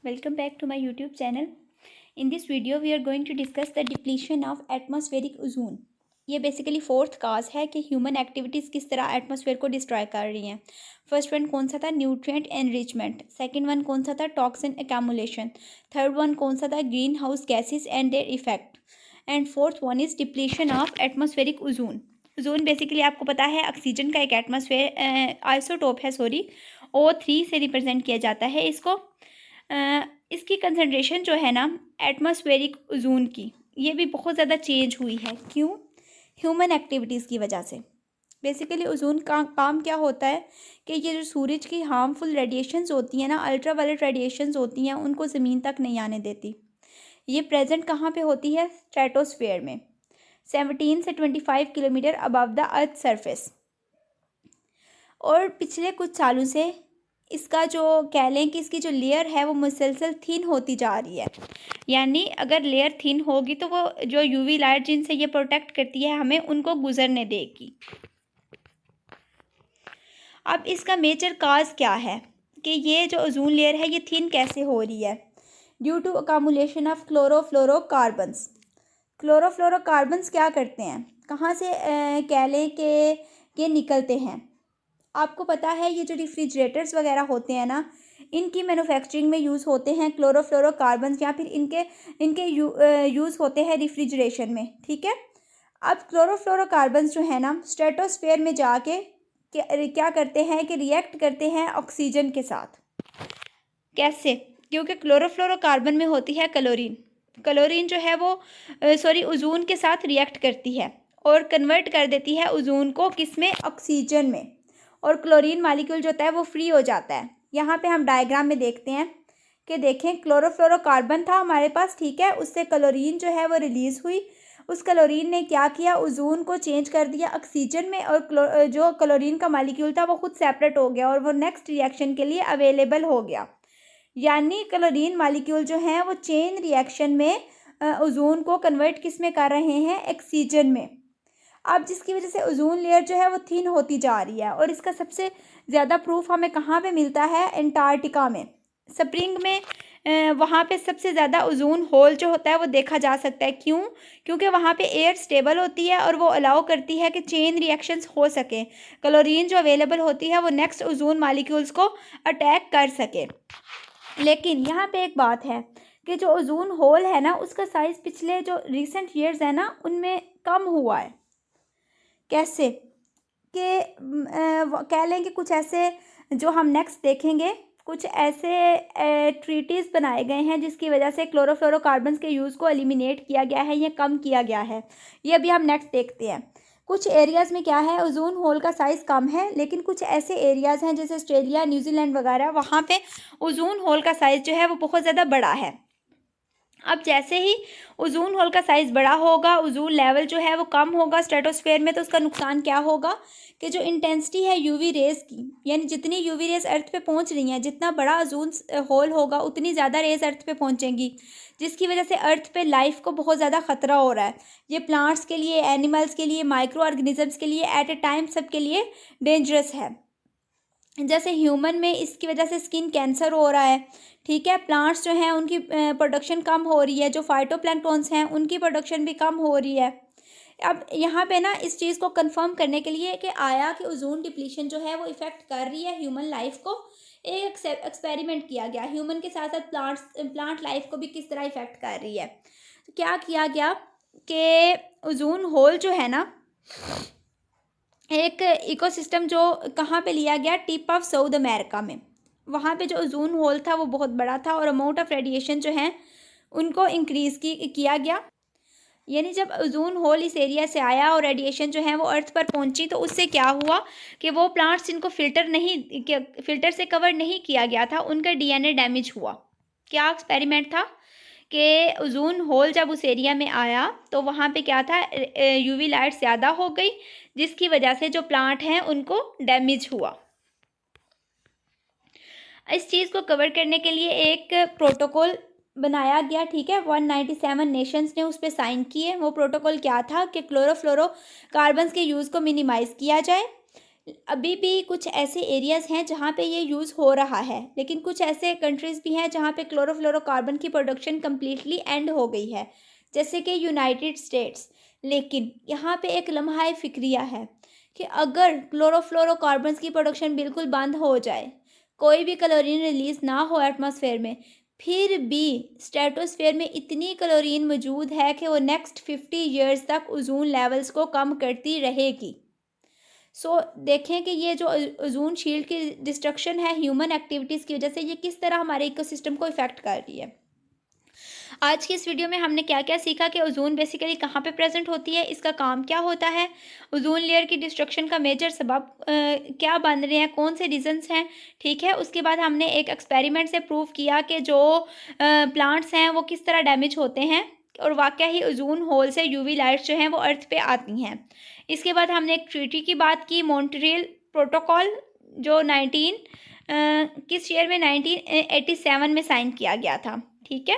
Welcome back to my YouTube channel. In this video, we are going to discuss the depletion of atmospheric ozone. ये basically fourth काज है कि human activities किस तरह atmosphere को destroy कर रही हैं. फर्स्ट वन कौन सा था? Nutrient enrichment. सेकंड वन कौन सा था? Toxin accumulation. थर्ड वन कौन सा था? Greenhouse gases and their effect. And fourth one is depletion of atmospheric ozone. Ozone basically आपको पता है ऑक्सीजन का एक एटमॉस्फेयर आइसोटोप है. O3 से रिप्रेजेंट किया जाता है इसको. इसकी कंसनट्रेशन जो है ना एटमॉस्फेरिक ओजोन की, ये भी बहुत ज़्यादा चेंज हुई है. क्यों? ह्यूमन एक्टिविटीज़ की वजह से. बेसिकली ओजोन का काम क्या होता है कि ये जो सूरज की हार्मफुल रेडिएशंस होती हैं ना, अल्ट्रावायलेट रेडिएशंस होती हैं, उनको ज़मीन तक नहीं आने देती. ये प्रेजेंट कहाँ पे होती है? स्ट्रेटोस्फेयर में, 17 से 25 kilometre above the earth surface. और पिछले कुछ सालों से इसका जो कह लें कि इसकी जो लेयर है वो मुसलसल थिन होती जा रही है. यानी अगर लेयर थिन होगी तो वो जो यूवी लाइट जिनसे ये प्रोटेक्ट करती है हमें, उनको गुजरने देगी. अब इसका मेजर काज क्या है कि ये जो ओजोन लेयर है ये थिन कैसे हो रही है? Due to accumulation of chlorofluorocarbons. Chlorofluorocarbons क्या करते हैं? कहाँ से कह लें कि ये निकलते हैं. आपको पता है ये जो रेफ्रिजरेटर्स वगैरह होते हैं ना, इनकी मैन्युफैक्चरिंग में यूज़ होते हैं क्लोरोफ्लोरोकार्बन्स, या फिर इनके यूज़ होते हैं रेफ्रिजरेशन में. ठीक है. अब क्लोरोफ्लोरोकार्बन्स जो है ना स्ट्रेटोस्फेयर में जाके क्या करते हैं कि रिएक्ट करते हैं ऑक्सीजन के साथ. कैसे? क्योंकि क्लोरोफ्लोरोकार्बन में होती है क्लोरीन. क्लोरीन जो है वो ओजोन के साथ रिएक्ट करती है और कन्वर्ट कर देती है ओजोन को किसमें? ऑक्सीजन में. और क्लोरीन मालिक्यूल जो होता है वो फ्री हो जाता है. यहाँ पे हम डायग्राम में देखते हैं कि देखें क्लोरोफ्लोरोकार्बन था हमारे पास. ठीक है. उससे क्लोरीन जो है वो रिलीज़ हुई. उस क्लोरीन ने क्या किया? ओजोन को चेंज कर दिया ऑक्सीजन में, और जो क्लोरीन का मालिक्यूल था वो खुद सेपरेट हो गया और वो नेक्स्ट रिएक्शन के लिए अवेलेबल हो गया. यानी क्लोरीन मालिक्यूल जो हैं वो चेन रिएक्शन में ओजोन को कन्वर्ट किस में कर रहे हैं? ऑक्सीजन में. अब जिसकी वजह से ओजोन लेयर जो है वो थिन होती जा रही है. और इसका सबसे ज़्यादा प्रूफ हमें कहाँ पे मिलता है? एंटार्क्टिका में. स्प्रिंग में वहाँ पे सबसे ज़्यादा ओजोन होल जो होता है वो देखा जा सकता है. क्यों? क्योंकि वहाँ पे एयर स्टेबल होती है और वो अलाउ करती है कि चेन रिएक्शंस हो सके. क्लोरीन जो अवेलेबल होती है वो नेक्स्ट ओजोन मालिक्यूल्स को अटैक कर सके. लेकिन यहाँ पे एक बात है कि जो ओजोन होल है ना उसका साइज़ पिछले जो रिसेंट ईयर्स है ना उनमें कम हुआ है. कैसे? कि कह लें कि कुछ ऐसे जो हम नेक्स्ट देखेंगे, कुछ ऐसे ट्रीटीज़ बनाए गए हैं जिसकी वजह से क्लोरोफ्लोरोकार्बन्स के यूज़ को एलिमिनेट किया गया है या कम किया गया है. ये अभी हम नेक्स्ट देखते हैं. कुछ एरियाज़ में क्या है? ओजोन होल का साइज़ कम है, लेकिन कुछ ऐसे एरियाज़ हैं जैसे ऑस्ट्रेलिया, न्यूजीलैंड वगैरह, वहाँ पे ओजोन होल का साइज़ जो है वो बहुत ज़्यादा बड़ा है. अब जैसे ही ओजोन होल का साइज़ बड़ा होगा, ओजोन लेवल जो है वो कम होगा स्ट्रेटोस्फेयर में, तो उसका नुकसान क्या होगा कि जो इंटेंसिटी है यूवी रेज़ की, यानी जितनी यूवी रेज़ अर्थ पे पहुंच रही हैं, जितना बड़ा ओजोन होल होगा उतनी ज़्यादा रेज़ अर्थ पे पहुंचेंगी, जिसकी वजह से अर्थ पे लाइफ को बहुत ज़्यादा ख़तरा हो रहा है. ये प्लांट्स के लिए, एनिमल्स के लिए, माइक्रो ऑर्गेनिजम्स के लिए एट ए टाइम सबके लिए डेंजरस है. जैसे ह्यूमन में इसकी वजह से स्किन कैंसर हो रहा है. ठीक है. प्लांट्स जो हैं उनकी प्रोडक्शन कम हो रही है. जो फाइटोप्लैंक्टन्स हैं उनकी प्रोडक्शन भी कम हो रही है. अब यहाँ पे ना इस चीज़ को कंफर्म करने के लिए कि आया कि ओजोन डिप्लीशन जो है वो इफ़ेक्ट कर रही है ह्यूमन लाइफ को, एक एक्सपेरिमेंट किया गया. ह्यूमन के साथ साथ प्लांट लाइफ को भी किस तरह इफ़ेक्ट कर रही है. तो क्या किया गया कि ओजोन होल जो है ना, एक इकोसिस्टम जो कहाँ पे लिया गया? टिप ऑफ साउथ अमेरिका में. वहाँ पे जो ओजोन होल था वो बहुत बड़ा था और अमाउंट ऑफ रेडिएशन जो है उनको इंक्रीज़ किया गया. यानी जब ओजोन होल इस एरिया से आया और रेडिएशन जो है वो अर्थ पर पहुंची, तो उससे क्या हुआ कि वो प्लांट्स जिनको फिल्टर से कवर नहीं किया गया था, उनका डीएनए डैमेज हुआ. क्या एक्सपेरिमेंट था कि ओजोन होल जब उस एरिया में आया तो वहाँ पे क्या था? यूवी लाइट ज़्यादा हो गई, जिसकी वजह से जो प्लांट हैं उनको डैमेज हुआ. इस चीज़ को कवर करने के लिए एक प्रोटोकॉल बनाया गया. ठीक है. 197 नेशंस ने उस पर साइन किए. वो प्रोटोकॉल क्या था कि क्लोरोफ्लोरोकार्बन्स के यूज़ को मिनिमाइज़ किया जाए, अभी भी कुछ ऐसे एरियाज़ हैं जहाँ पे ये यूज़ हो रहा है, लेकिन कुछ ऐसे कंट्रीज़ भी हैं जहाँ पे क्लोरोफ्लोरोकार्बन की प्रोडक्शन कम्प्लीटली एंड हो गई है, जैसे कि यूनाइटेड स्टेट्स। लेकिन यहाँ पे एक लम्हा फ़िक्रिया है कि अगर क्लोरोफ्लोरोकार्बन्स की प्रोडक्शन बिल्कुल बंद हो जाए, कोई भी क्लोरीन रिलीज़ ना हो एटमॉस्फेयर में, फिर भी स्ट्रेटोस्फेयर में इतनी क्लोरीन मौजूद है कि वो नेक्स्ट 50 ईयर्स तक ओज़ोन लेवल्स को कम करती रहेगी। देखें कि ये जो ओज़ोन शील्ड की डिस्ट्रक्शन है ह्यूमन एक्टिविटीज़ की वजह से, ये किस तरह हमारे इकोसिस्टम को इफ़ेक्ट कर रही है। आज की इस वीडियो में हमने क्या-क्या सीखा कि ओज़ोन बेसिकली कहाँ पे प्रेज़ेंट होती है, इसका काम क्या होता है, ओज़ोन लेयर की डिस्ट्रक्शन का मेजर सबब क्या बन रहे हैं, कौन से रीज़न्स हैं, ठीक है। उसके बाद हमने एक एक्सपेरिमेंट से प्रूव किया कि जो प्लांट्स हैं वो किस तरह डैमेज होते हैं और वाक़ई ही ओज़ोन होल से यूवी लाइट्स जो हैं वो अर्थ पे आती हैं। इसके बाद हमने एक ट्रीटी की बात की, मॉन्ट्रियल प्रोटोकॉल, जो किस ईयर में 1987 में साइन किया गया था, ठीक है।